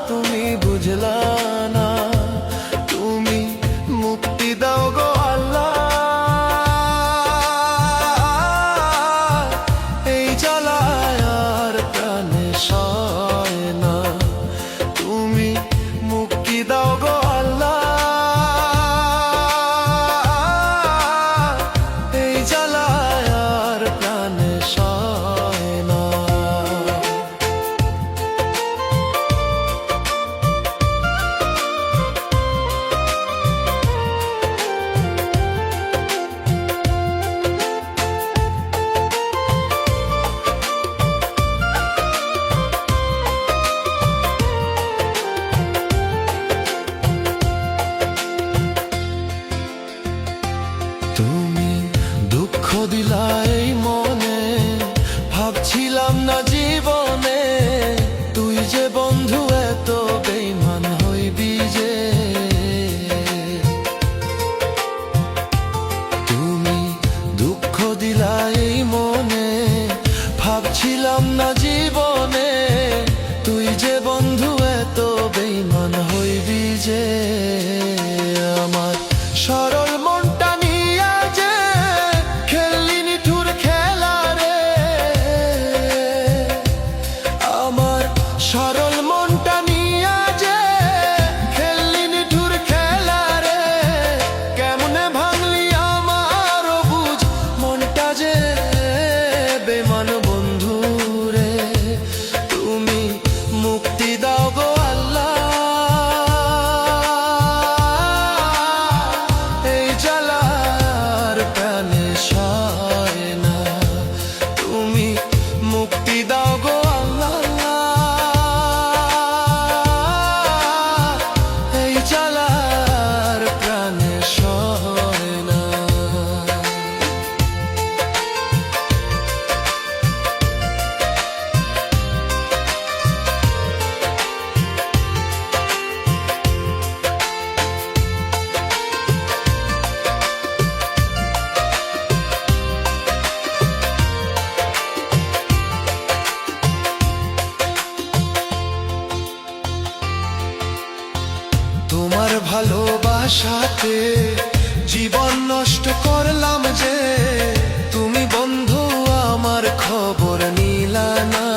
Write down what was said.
তুমি বুঝলা না, তুমি মুক্তি দাও গো আল্লাহ। এই জ্বালায় আর প্রাণে সয় না, তুমি মুক্তি দাও গো আল্লাহ। এই জ্বালায় আর প্রাণে সয় না। তুমি দুঃখ দিলা এই মনে, ভাবছিলাম না জীবনে তুই যে বন্ধু এত বেঈমান হইবি যে। তুমি দুঃখ দিলা এই মনে, ভাবছিলাম না জীবনে তুই যে বন্ধু এত বেঈমান হইবি যে। আমার সরল মনটা নিয়া যে খেললি নিঠুর খেলা রে, আমার সরল মনটা নিয়া যে খেললি নিঠুর খেলা রে। কেমনে ভাঙলি আমার বুঝ মনটা যে বেমান বন্ধু রে। তুমি মুক্তি দাও গো আল্লাহ। এই জ্বালার প্রাণে সয় না, তুমি মুক্তি দাও গো আল্লাহ। এই জ্বালার প্রাণে সয় না। তোমার ভালোবাসাতে জীবন নষ্ট করলাম যে, তুমি বন্ধু আমার খবর নিলা না।